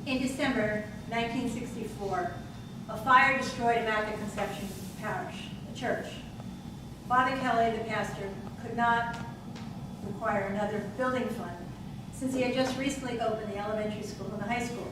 In December 1964, a fire destroyed Immaculate Conception Parish, a church. Father Kelly, the pastor, could not require another building fund since he had just recently opened the elementary school and the high school.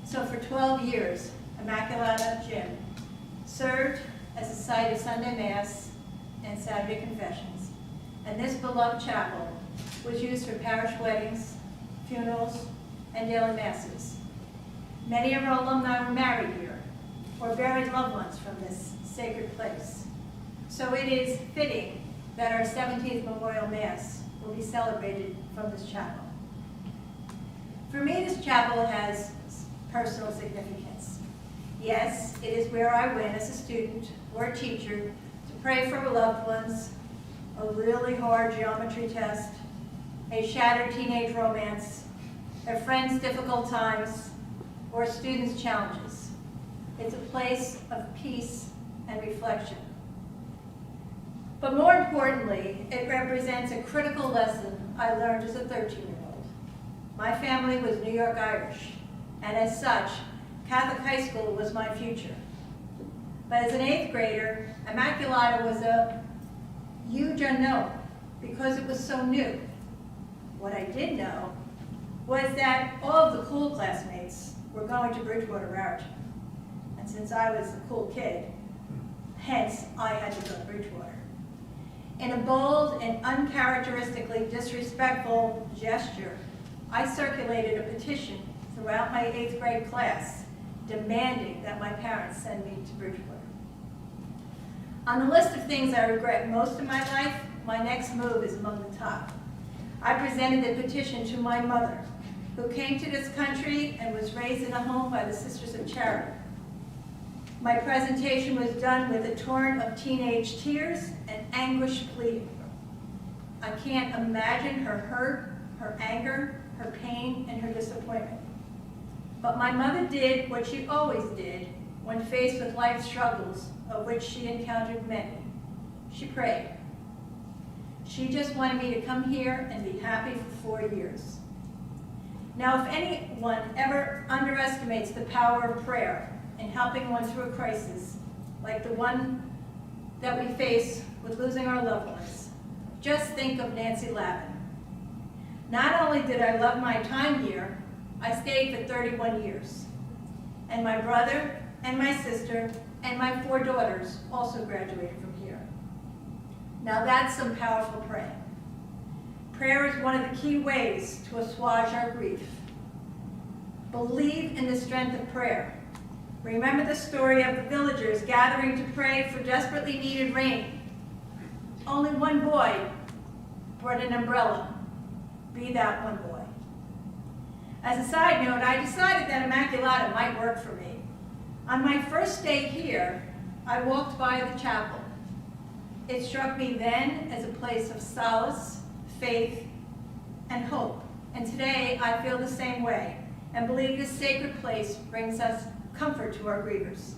So for 12 years, Immaculata Gym served as a site of Sunday Mass and Saturday confessions, and this beloved chapel was used for parish weddings, funerals, and daily masses. Many of our alumni were married here or buried loved ones from this sacred place. So it is fitting that our 17th Memorial Mass will be celebrated from this chapel. For me, this chapel has personal significance. Yes, it is where I went as a student or a teacher to pray for loved ones, a really hard geometry test, a shattered teenage romance, a friend's difficult times, or a student's challenges. It's a place of peace and reflection. But more importantly, it represents a critical lesson I learned as a 13-year-old. My family was New York Irish, and as such, Catholic high school was my future. But as an 8th grader, Immaculata was a huge unknown because it was so new. What I did know was that all of the cool classmates were going to Bridgewater Raritan. And since I was a cool kid, hence I had to go to Bridgewater. In a bold and uncharacteristically disrespectful gesture, I circulated a petition throughout my 8th grade class demanding that my parents send me to Bridgewater. On the list of things I regret most in my life, my next move is among the top. I presented the petition to my mother, who came to this country and was raised in a home by the Sisters of Charity. My presentation was done with a torrent of teenage tears and anguish pleading. I can't imagine her hurt, her anger, her pain, and her disappointment. But my mother did what she always did when faced with life struggles, of which she encountered many. She prayed. She just wanted me to come here and be happy for 4 years. Now, if anyone ever underestimates the power of prayer in helping one through a crisis, like the one that we face with losing our loved ones, just think of Nancy Lavin. Not only did I love my time here, I stayed for 31 years. And my brother and my sister and my 4 daughters also graduated from here. Now that's some powerful praying. Prayer is one of the key ways to assuage our grief. Believe in the strength of prayer. Remember the story of the villagers gathering to pray for desperately needed rain. Only one boy brought an umbrella. Be that one boy. As a side note, I decided that Immaculata might work for me. On my first day here, I walked by the chapel. It struck me then as a place of solace, faith, and hope. And today I feel the same way and believe this sacred place brings us comfort to our grievers.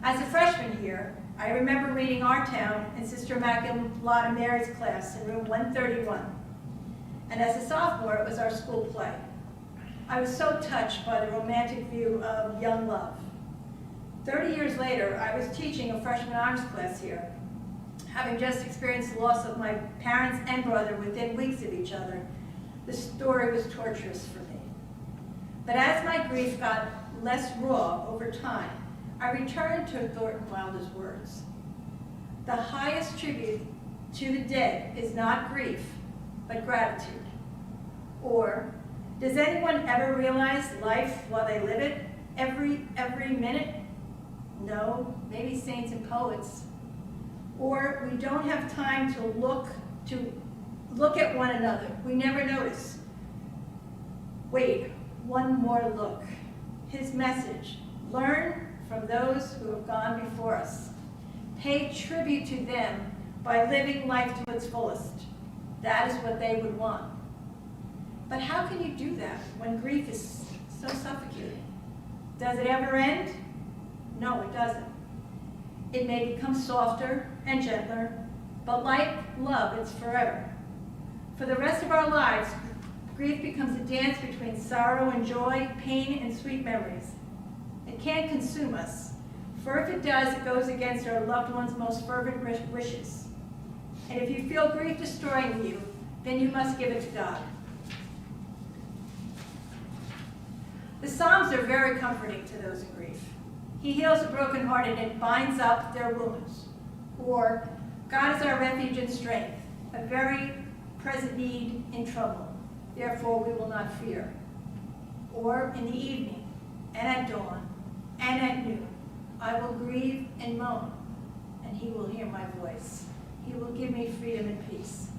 As a freshman here, I remember reading Our Town in Sister Immaculata Mary's class in room 131. And as a sophomore, it was our school play. I was so touched by the romantic view of young love. 30 years later, I was teaching a freshman honors class here. Having just experienced the loss of my parents and brother within weeks of each other, the story was torturous for me. But as my grief got less raw over time, I returned to Thornton Wilder's words. The highest tribute to the dead is not grief, but gratitude. Or, does anyone ever realize life while they live it, every minute? No, maybe saints and poets. Or we don't have time to look at one another. We never notice. Wait, one more look. His message, learn from those who have gone before us. Pay tribute to them by living life to its fullest. That is what they would want. But how can you do that when grief is so suffocating? Does it ever end? No, it doesn't. It may become softer and gentler, but like love, it's forever. For the rest of our lives, Grief becomes a dance between sorrow and joy, pain and sweet memories. It can't consume us, for if it does, it goes against our loved one's most fervent wishes. And if you feel grief destroying you, then you must give it to God. The Psalms are very comforting to those in grief. He heals the brokenhearted and binds up their wounds. Or, God is our refuge and strength, a very present need in trouble. Therefore we will not fear. Or, in the evening, and at dawn, and at noon, I will grieve and moan, and he will hear my voice. He will give me freedom and peace.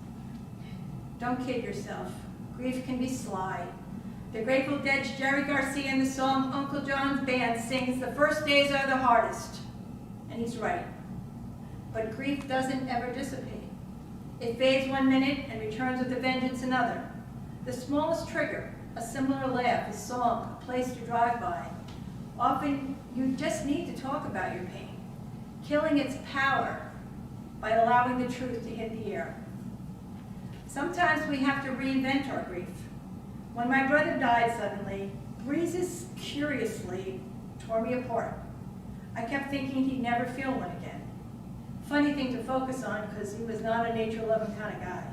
Don't kid yourself. Grief can be sly. The Grateful Dead's Jerry Garcia in the song Uncle John's Band sings, "The first days are the hardest." And he's right. But grief doesn't ever dissipate. It fades one minute and returns with a vengeance another. The smallest trigger, a similar laugh, a song, a place to drive by. Often you just need to talk about your pain, killing its power by allowing the truth to hit the air. Sometimes we have to reinvent our grief. When my brother died suddenly, breezes curiously tore me apart. I kept thinking he'd never feel one again. Funny thing to focus on because he was not a nature-loving kind of guy.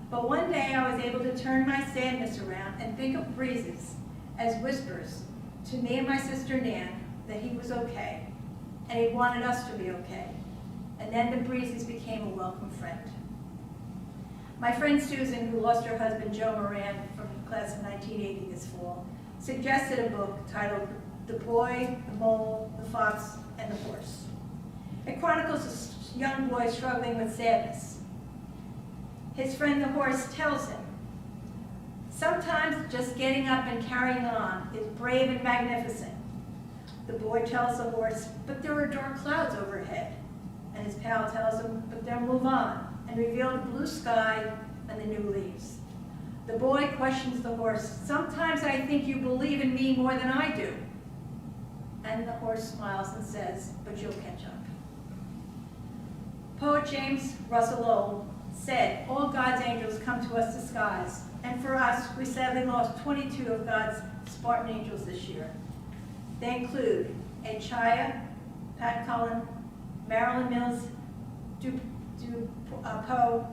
But one day I was able to turn my sadness around and think of breezes as whispers to me and my sister Nan that he was okay, and he wanted us to be okay. And then the breezes became a welcome friend. My friend Susan, who lost her husband Joe Moran from the class of 1980 this fall, suggested a book titled The Boy, the Mole, the Fox, and the Horse. It chronicles a young boy struggling with sadness. His friend the horse tells him, sometimes just getting up and carrying on is brave and magnificent. The boy tells the horse, but there are dark clouds overhead. And his pal tells him, but they'll move on, and reveal the blue sky and the new leaves. The boy questions the horse, sometimes I think you believe in me more than I do. And the horse smiles and says, but you'll catch up. Poet James Russell Lowell said, all God's angels come to us disguised. And for us, we sadly lost 22 of God's Spartan angels this year. They include Ed Chaya, Pat Cullen, Marilyn Mills, Poe,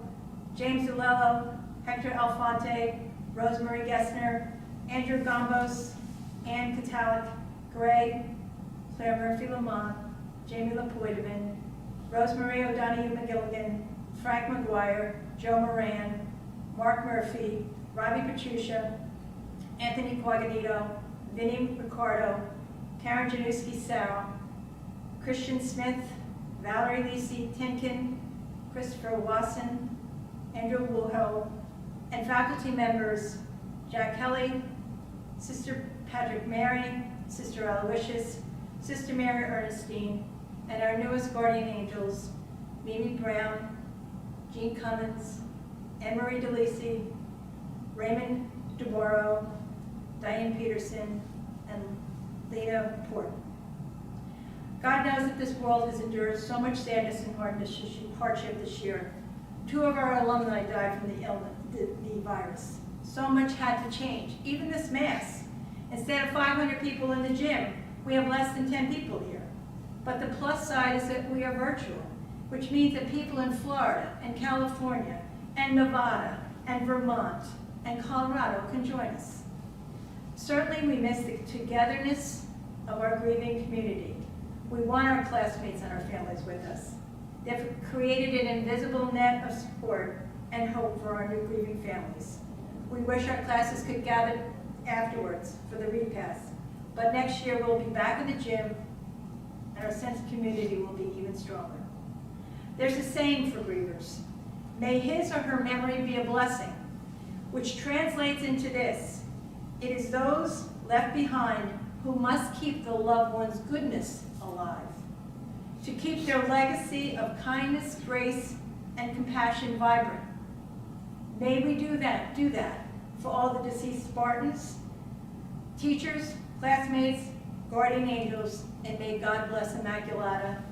James Zulello, Hector Alfonte, Rosemary Gessner, Andrew Gombos, Ann Katalik, Gray, Claire Murphy-Lamont, Jamie Lapoidevin, Rosemary O'Donoghue McGilligan, Frank McGuire, Joe Moran, Mark Murphy, Robbie Petruccia, Anthony Quaganito, Vinnie Ricardo, Karen Januski-Sarah, Christian Smith, Valerie Lisi Tinkin, Christopher Wasson, Andrew Wuho, and faculty members Jack Kelly, Sister Patrick Mary, Sister Aloysius, Sister Mary Ernestine, and our newest guardian angels, Mimi Brown, Jean Cummins, Anne-Marie DeLisi, Raymond DeBoro, Diane Peterson, and Lena Porton. God knows that this world has endured so much sadness and hardship this year. 2 of our alumni died from the virus. So much had to change, even this Mass. Instead of 500 people in the gym, we have less than 10 people here. But the plus side is that we are virtual, which means that people in Florida and California and Nevada and Vermont and Colorado can join us. Certainly we miss the togetherness of our grieving community. We want our classmates and our families with us. They've created an invisible net of support and hope for our new grieving families. We wish our classes could gather afterwards for the repast, but next year we'll be back in the gym and our sense of community will be even stronger. There's a saying for grievers, may his or her memory be a blessing, which translates into this, it is those left behind who must keep the loved one's goodness alive, to keep their legacy of kindness, grace, and compassion vibrant. May we do that for all the deceased Spartans, teachers, classmates, guardian angels, and may God bless Immaculata.